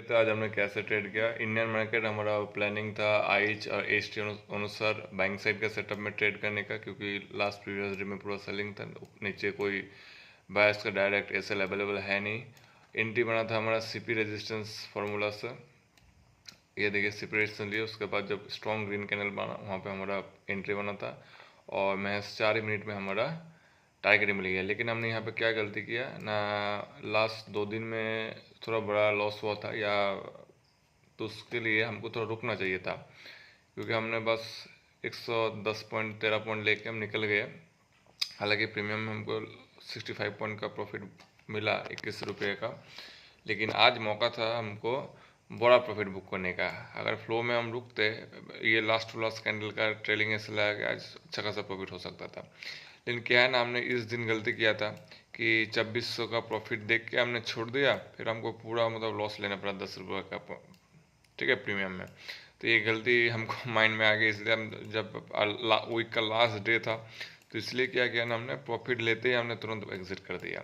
तो आज हमने कैसे ट्रेड किया। इंडियन मार्केट हमारा प्लानिंग था आईच और एच टी अनुसार बाइंग साइड का सेटअप में ट्रेड करने का, क्योंकि लास्ट प्रीवियस डे में पूरा सेलिंग था। नीचे कोई बायर्स का डायरेक्ट एसएल अवेलेबल है नहीं। एंट्री बना था हमारा सीपी रेजिस्टेंस फार्मूला से। ये देखिए सीपी रेजिस्टेंस लिए, उसके बाद जब स्ट्रॉन्ग ग्रीन कैनल बना वहाँ पे हमारा एंट्री बना था और महज 4 ही मिनट में हमारा टारगेट मिल गया। लेकिन हमने यहाँ पे क्या गलती किया ना, लास्ट 2 दिन में थोड़ा बड़ा लॉस हुआ था, या तो उसके लिए हमको थोड़ा रुकना चाहिए था, क्योंकि हमने बस 110 पॉइंट 13 पॉइंट लेके हम निकल गए। हालांकि प्रीमियम में हमको 65 पॉइंट का प्रॉफिट मिला, 21 रुपये का। लेकिन आज मौका था हमको बड़ा प्रॉफिट बुक करने का। अगर फ्लो में हम रुकते, ये लास्ट टू लास्ट कैंडल का ट्रेलिंग ऐसे लगा के आज अच्छा खासा प्रॉफिट हो सकता था। लेकिन क्या है ना, हमने इस दिन गलती किया था कि 2600 का प्रॉफिट देख के हमने छोड़ दिया, फिर हमको पूरा मतलब लॉस लेना पड़ा 10 रुपये का, ठीक है, प्रीमियम में। तो ये गलती हमको माइंड में आ गई, इसलिए हम जब वीक का लास्ट डे था तो इसलिए क्या किया ना, हमने प्रॉफिट लेते ही हमने तुरंत एग्जिट कर दिया।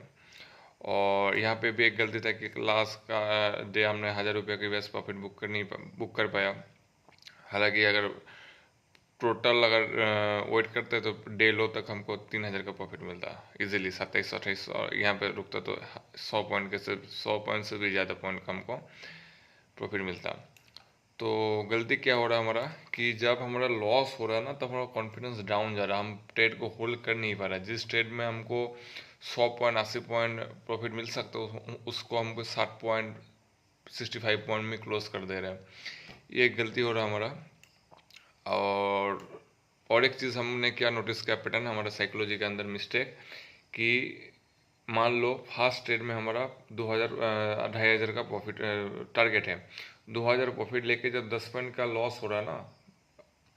और यहाँ पे भी एक गलती था कि लास्ट का डे हमने 1000 रुपये की बेस्ट प्रॉफिट बुक कर पाया। हालांकि अगर टोटल अगर वेट करते तो डे लो तक हमको 3000 का प्रॉफिट मिलता इजीली, 27-28, और यहाँ पे रुकता तो 100 पॉइंट के से 100 पॉइंट से भी ज़्यादा पॉइंट का हमको प्रॉफिट मिलता। तो गलती क्या हो रहा है हमारा कि जब हमारा लॉस हो रहा है ना, तब हमारा कॉन्फिडेंस डाउन जा रहा है, हम ट्रेड को होल्ड कर नहीं पा रहे। जिस ट्रेड में हमको 100 पॉइंट 80 पॉइंट प्रॉफिट मिल सकता है, उसको हमको 60 पॉइंट 65 पॉइंट में क्लोज कर दे रहे हैं। ये एक गलती हो रहा है हमारा। और एक चीज़ हमने क्या नोटिस किया पैटर्न हमारा साइकोलॉजी के अंदर मिस्टेक, कि मान लो फास्ट ट्रेड में हमारा 2000 2500 का प्रॉफिट टारगेट है। 2000 प्रॉफिट लेके जब 10 पॉइंट का लॉस हो रहा है ना,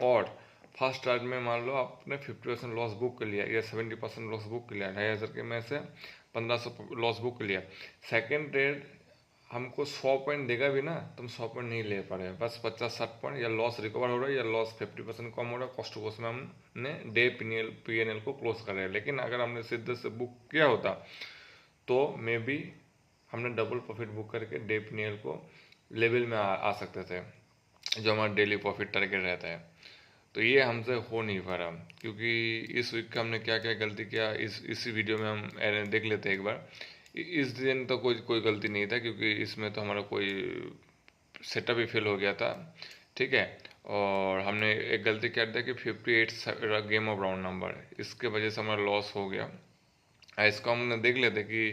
और फर्स्ट ट्रेड में मान लो आपने 50% लॉस बुक कर लिया या 70% लॉस बुक कर लिया, 2500 के में से 1500 लॉस बुक कर लिया। सेकेंड ट्रेड हमको 100 पॉइंट देगा भी ना, तो हम 100 पॉइंट नहीं ले पा रहे हैं, बस 50-60 पॉइंट, या लॉस रिकवर हो रहा है या लॉस 50% कम हो रहा है। कॉस्ट टू कॉस्ट में हमने डे पी एन एल को क्लोज कर रहे हैं। लेकिन अगर हमने सीधे से बुक किया होता तो मे बी हमने डबल प्रॉफिट बुक करके डे पी को लेवल में आ सकते थे, जो हमारा डेली प्रॉफिट टारगेट रहता है। तो ये हमसे हो नहीं पा रहा, क्योंकि इस वीक का हमने क्या क्या गलती किया इसी वीडियो में हम देख लेते हैं एक बार। इस दिन तो कोई कोई गलती नहीं था, क्योंकि इसमें तो हमारा कोई सेटअप ही फेल हो गया था, ठीक है। और हमने एक गलती क्या था कि 58 गेम ऑफ राउंड नंबर, इसके वजह से हमारा लॉस हो गया। इसको हमने देख लेते कि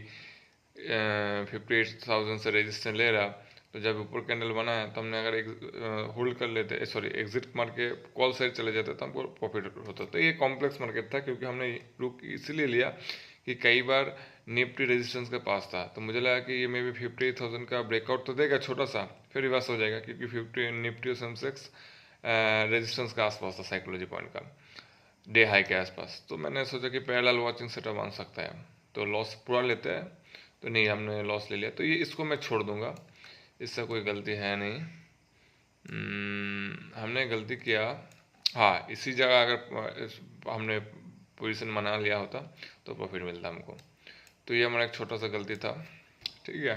58,000 से रेजिस्टेंस ले रहा, तो जब ऊपर कैंडल बना है तो हमने अगर होल्ड कर लेते, सॉरी एग्जिट मार के कॉल साइड चले जाते तो हमको प्रॉफिट होता। तो ये कॉम्प्लेक्स मार्केट था, क्योंकि हमने रुक इसीलिए लिया कि कई बार निफ्टी रेजिस्टेंस के पास था, तो मुझे लगा कि ये मे बी 58,000 का ब्रेकआउट तो देगा छोटा सा, फिर रिवर्स हो जाएगा, क्योंकि 50 निफ्टी और सेंसेक्स रेजिस्टेंस के आसपास था साइकोलॉजी पॉइंट का, डे हाई के आसपास। तो मैंने सोचा कि पैरेलल वॉचिंग सेटअप बन सकता है, तो लॉस पूरा लेते हैं। तो नहीं, हमने लॉस ले लिया, तो ये इसको मैं छोड़ दूंगा, इससे कोई गलती है नहीं। हमने गलती किया, हाँ, इसी जगह अगर हमने पोजीशन बना लिया होता तो प्रॉफिट मिलता हमको। तो ये हमारा एक छोटा सा गलती था, ठीक है।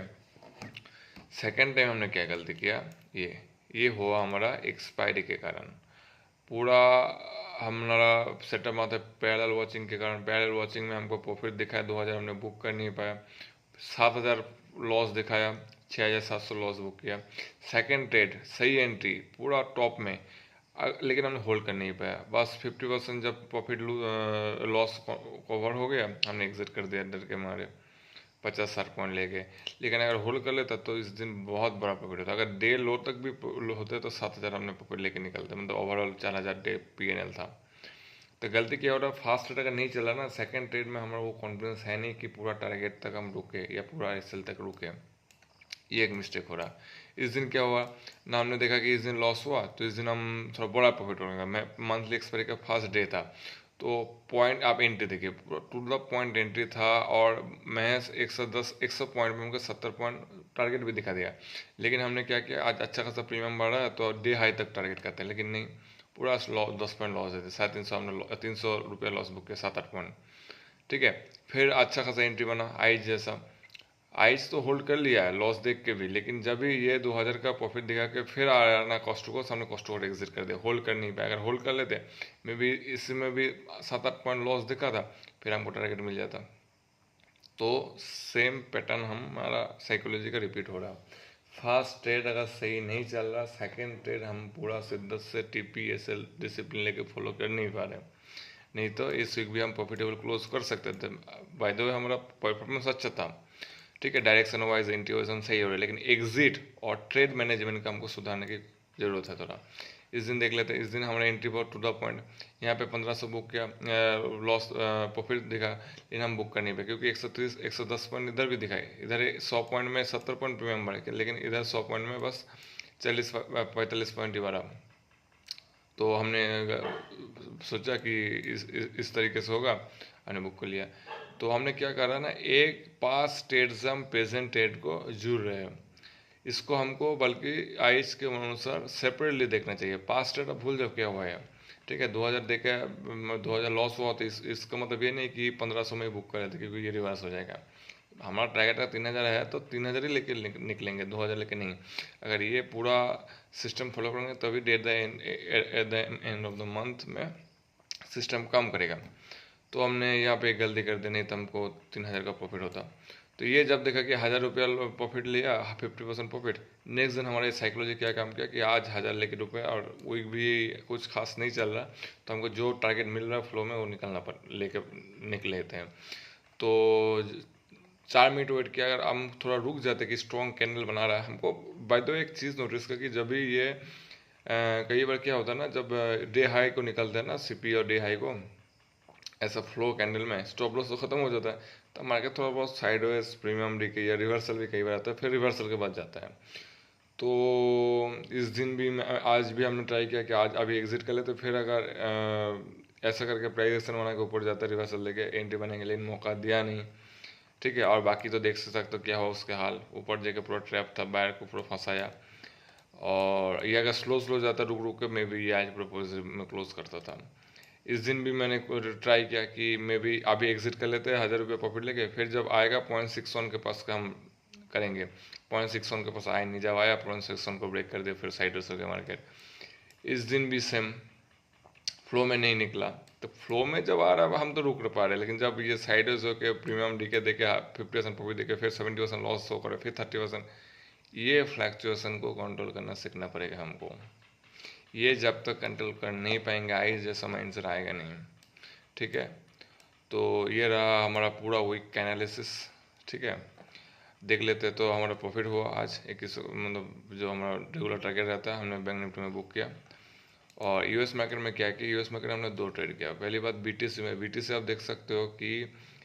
सेकेंड टाइम हमने क्या गलती किया, ये हुआ हमारा एक्सपायरी के कारण। पूरा हमारा सेटअप आता है पैरेलल वॉचिंग के कारण। पैरेलल वॉचिंग में हमको प्रॉफिट दिखाया 2000, हमने बुक कर नहीं पाया। 7000 लॉस दिखाया, 6700 लॉस बुक किया। सेकेंड ट्रेड सही एंट्री पूरा टॉप में, लेकिन हमने होल्ड कर नहीं पाया। बस 50% जब प्रॉफिट लॉस कवर हो गया, हमने एग्जिट कर दिया डर के मारे, 50-60 पॉइंट लेके। लेकिन अगर होल्ड कर लेता तो इस दिन बहुत बड़ा प्रॉफिट होता। अगर डे लो तक भी होते तो 7000 हमने प्रॉफिट लेके निकलते, मतलब ओवरऑल 4000 डे पी था। तो गलती क्या हो रहा है, फास्ट ट्रेड अगर नहीं चला ना, सेकंड ट्रेड में हमारा वो कॉन्फिडेंस है नहीं कि पूरा टारगेट तक हम रुके या पूरा एसएल तक रुके। ये एक मिस्टेक हो रहा। इस दिन क्या हुआ ना, हमने देखा कि इस दिन लॉस हुआ, तो इस दिन हम थोड़ा बड़ा प्रॉफिट होगा। मैं मंथली एक्सपायरी का फर्स्ट डे था, तो पॉइंट आप एंट्री देखिए, टू द पॉइंट एंट्री था, और महज 110 पॉइंट में हमको 70 पॉइंट टारगेट भी दिखा दिया। लेकिन हमने क्या किया, आज अच्छा खासा प्रीमियम बढ़ा है तो डे हाई तक टारगेट करते हैं, लेकिन नहीं, पूरा लॉस 10 पॉइंट लॉस देते, 350 हमने 300 रुपये लॉस बुक किया, 7-8 पॉइंट, ठीक है। फिर अच्छा खासा एंट्री बना आई जैसा, आइज तो होल्ड कर लिया है लॉस देख के भी, लेकिन जब भी ये 2000 का प्रॉफिट दिखा के फिर आ ना कॉस्टको, हमने कॉस्टको एग्जिट कर दिया, होल्ड कर नहीं पाया। अगर होल्ड कर लेते मे भी इसमें भी 7-8 पॉइंट लॉस दिखा था, फिर हमको टारगेट मिल जाता। तो सेम पैटर्न हमारा साइकोलॉजी का रिपीट हो रहा। फर्स्ट ट्रेड अगर सही नहीं चल रहा, सेकंड ट्रेड हम पूरा शिद्दत से TPSL डिसिप्लिन लेके फॉलो कर नहीं पा रहे। नहीं तो इस वीक भी हम प्रॉफिटेबल क्लोज कर सकते थे। बाय द वे हमारा परफॉर्मेंस अच्छा था, ठीक है, डायरेक्शन वाइज इंट्यूशन सही हो रहा है, लेकिन एग्जिट और ट्रेड मैनेजमेंट का हमको सुधारने की ज़रूरत है थोड़ा। इस दिन देख लेते हैं, इस दिन हमारा एंट्री बहुत टू द पॉइंट, यहाँ पे 1500 बुक किया, लॉस प्रॉफिट दिखा, लेकिन हम बुक कर नहीं पाए क्योंकि 130 110 पॉइंट इधर भी दिखाए, इधर 100 पॉइंट में 70 पॉइंट प्रीमियम बढ़े, लेकिन इधर 100 पॉइंट में बस 40-45 पॉइंट ही बढ़ा। तो हमने सोचा कि इस तरीके से होगा, हमने बुक कर लिया। तो हमने क्या करा ना, एक पास ट्रेड से हम प्रेजेंट ट्रेड को जुड़ रहे हैं, इसको हमको बल्कि आइस के अनुसार सेपरेटली देखना चाहिए। पास ट्रेड अब भूल जाओ क्या हुआ है, ठीक है, 2000 देखे, 2000 लॉस हुआ, तो इसका मतलब ये नहीं कि 1500 में ही बुक कर रहे थे, क्योंकि ये रिवर्स हो जाएगा। हमारा टारगेट का 3000 है तो 3000 ही लेके निकलेंगे, 2000 लेके नहीं। अगर ये पूरा सिस्टम फॉलो करेंगे तभी at the end of the month में सिस्टम काम करेगा। तो हमने यहाँ पे एक गलती कर दी, नहीं तो हमको 3000 का प्रॉफिट होता। तो ये जब देखा कि 1000 रुपया प्रॉफिट लिया, 50% प्रॉफिट, नेक्स्ट दिन हमारे साइकोलॉजी क्या काम किया कि आज 1000 लेके रुपये, और वीक भी कुछ खास नहीं चल रहा, तो हमको जो टारगेट मिल रहा है फ्लो में वो निकलना लेके निकल लेते हैं। तो 4 मिनट वेट किया, अगर हम थोड़ा रुक जाते कि स्ट्रॉन्ग कैंडल बना रहा है हमको। बाय द वे एक चीज़ नोटिस कर कि जब भी ये कई बार क्या होता है ना, जब डे हाई को निकलते हैं ना, CP और डे हाई को ऐसा फ्लो कैंडल में, स्टॉप लॉस तो खत्म हो जाता है, तो मार्केट थोड़ा बहुत साइडवेज प्रीमियम डी के या रिवर्सल भी कई बार आता है, फिर रिवर्सल के बाद जाता है। तो इस दिन भी आज भी हमने ट्राई किया कि आज अभी एग्जिट कर ले, तो फिर अगर ऐसा करके प्राइस एक्शन बना के ऊपर जाता है, रिवर्सल लेके एंट्री बनेंगे, लेकिन मौका दिया नहीं, ठीक है। और बाकी तो देख सकते हो क्या हुआ उसके हाल, ऊपर जाके पूरा ट्रैप था, बायर को पूरा फंसाया। और ये अगर स्लो स्लो जाता रुक रुक के, मे भी ये आज प्रपोजल में क्लोज करता था। इस दिन भी मैंने ट्राई किया कि मे भी अभी एग्जिट कर लेते हैं 1000 रुपये प्रॉफिट लेके, फिर जब आएगा 0.61 के पास का हम करेंगे। 0.61 के पास आए नहीं, जब आया 0.61 को ब्रेक कर दिया, फिर साइडवेज हो गया मार्केट। इस दिन भी सेम, फ्लो में नहीं निकला। तो फ्लो में जब आ रहा है हम तो रुक पा रहे हैं, लेकिन जब ये साइडवेज होकर प्रीमियम डीके देके 50% प्रॉफिट देके फिर 70% लॉस हो करे, फिर 30%, ये फ्लैक्चुएशन को कंट्रोल करना सीखना पड़ेगा हमको। ये जब तक कंट्रोल कर नहीं पाएंगे, आई जैसा माइंड आएगा नहीं, ठीक है। तो ये रहा हमारा पूरा वीक का एनालिसिस, ठीक है। देख लेते तो हमारा प्रॉफिट हुआ आज 21, मतलब जो हमारा रेगुलर टारगेट रहता है हमने बैंक निफ्टी में बुक किया। और यूएस मार्केट में क्या किया, यूएस मार्केट में हमने 2 ट्रेड किया। पहली बात BTC में, BTC आप देख सकते हो कि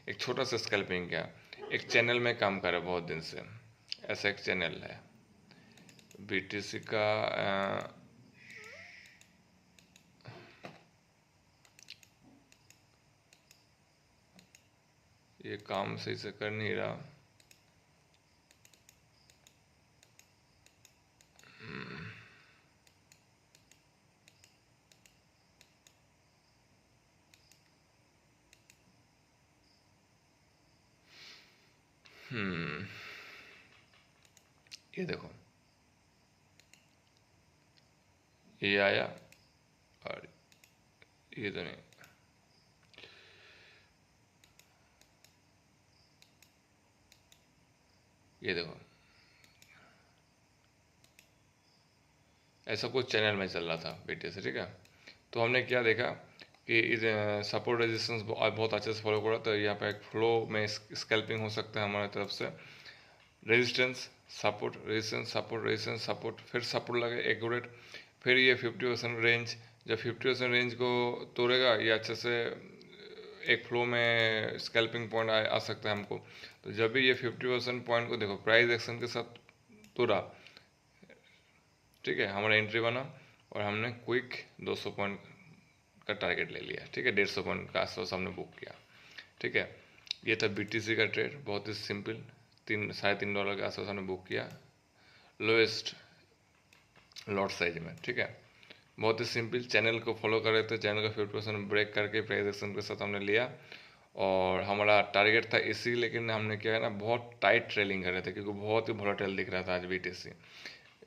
एक छोटा सा स्कैल्पिंग किया, एक चैनल में काम कर रहा है बहुत दिन से, ऐसा एक चैनल है BTC का। ये काम सही से कर नहीं रहा, ये देखो, ये आया और ये तो नहीं, ये देखो, ऐसा कुछ चैनल में चल रहा था BTC, ठीक है। तो हमने क्या देखा कि इस सपोर्ट रेजिस्टेंस बहुत अच्छे से फॉलो करा, तो यहाँ पे एक फ्लो में स्कैल्पिंग हो सकता है हमारी तरफ से। Resistance support, resistance support, resistance support, फिर सपोर्ट लगे एक्यूरेट, फिर ये 50% रेंज, जब 50% रेंज को तोड़ेगा ये अच्छे से एक फ्लो में स्कैल्पिंग पॉइंट आ सकता है हमको। तो जब भी ये 50% पॉइंट को देखो प्राइस एक्शन के साथ तोड़ा, ठीक है, हमारा एंट्री बना और हमने क्विक 200 पॉइंट का टारगेट ले लिया, ठीक है, 150 पॉइंट का आसपास हमने बुक किया, ठीक है। ये था BTC का ट्रेड, बहुत ही सिंपल, $3.5 के आसपास हमने बुक किया लोएस्ट लॉट साइज में, ठीक है। बहुत ही सिंपल, चैनल को फॉलो कर रहे थे, चैनल का 50% ब्रेक करके प्राइस एक्शन के साथ हमने लिया और हमारा टारगेट था इसी, लेकिन हमने क्या है ना बहुत टाइट ट्रेलिंग कर रहे थे क्योंकि बहुत ही वोलेटाइल दिख रहा था आज BTC।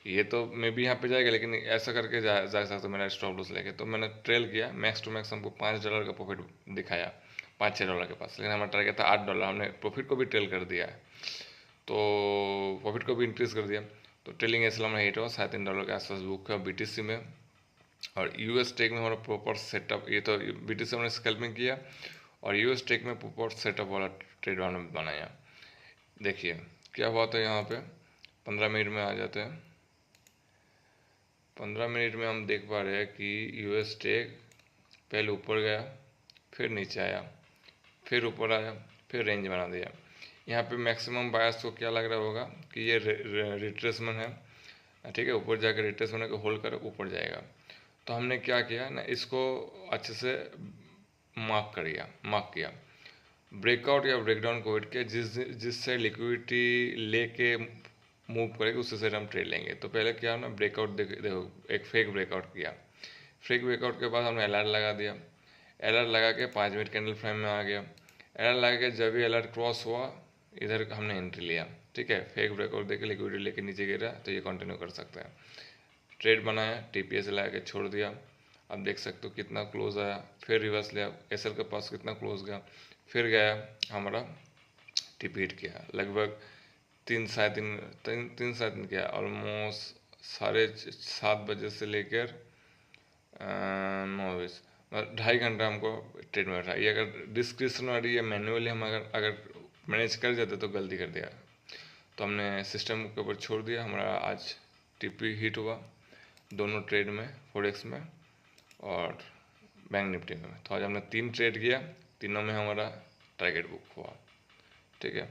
ये तो मे भी यहाँ पे जाएगा, लेकिन ऐसा करके जा सकता मेरा स्टॉप लॉस लेके। तो मैंने ट्रेल किया, मैक्स टू मैक्स हमको $5 का प्रॉफिट दिखाया, $5-6 के पास, लेकिन हमारा टारगेट था $8। हमने प्रॉफिट को भी ट्रेल कर दिया है, तो प्रॉफिट को भी इंक्रीज कर दिया। तो ट्रेलिंग एस हमारा हिट हुआ, $3.5 के आसपास बुक हुआ BTC में। और US टेक में हमारा प्रॉपर सेटअप, ये तो BTC हमने स्कैल्पिंग किया, और US टेक में प्रॉपर सेटअप वाला ट्रेड हमने बनाया। देखिए क्या हुआ था यहाँ पे, 15 मिनट में आ जाते हैं। 15 मिनट में हम देख पा रहे हैं कि US टेक पहले ऊपर गया, फिर नीचे आया, फिर ऊपर आया, फिर रेंज बना दिया। यहाँ पे मैक्सिमम बायर्स को क्या लग रहा होगा कि ये रिट्रेसमेंट है, ठीक है, ऊपर जाकर रिट्रेसमेंट को होल्ड कर ऊपर जाएगा। तो हमने क्या किया ना, इसको अच्छे से मार्क किया, ब्रेकआउट या ब्रेकडाउन को वेट किया, जिससे लिक्विडिटी लेके मूव करेगा उससे से हम ट्रेड लेंगे। तो पहले क्या ना, ब्रेकआउट देखो एक फेक ब्रेकआउट किया, फेक ब्रेकआउट के बाद हमने अलर्ट लगा दिया, अलर्ट लगा के 5 मिनट कैंडल फ्रेम में आ गया, अलर्ट लगा के जब भी अलर्ट क्रॉस हुआ इधर हमने एंट्री लिया, ठीक है। फेक ब्रेकआउट देके लिक्विडिटी लेके नीचे गिरा तो ये कंटिन्यू कर सकते हैं। ट्रेड बनाया, TPS लगा के छोड़ दिया। अब देख सकते हो कितना क्लोज आया, फिर रिवर्स लिया, SL के पास कितना क्लोज गया, फिर गया हमारा TP हिट किया, लगभग 3 साढ़े 3 किया, ऑलमोस्ट 7:30 से लेकर 9 बजे, 2.5 घंटा हमको ट्रेड में रहा। ये अगर डिस्क्रिप्शन वाली या मैनुअली हम अगर मैनेज कर जाते तो गलती कर दिया, तो हमने सिस्टम के ऊपर छोड़ दिया। हमारा आज TP हिट हुआ दोनों ट्रेड में, फोरेक्स में और बैंक निफ्टी में। तो आज हमने 3 ट्रेड किया, तीनों में हमारा टारगेट बुक हुआ, ठीक है।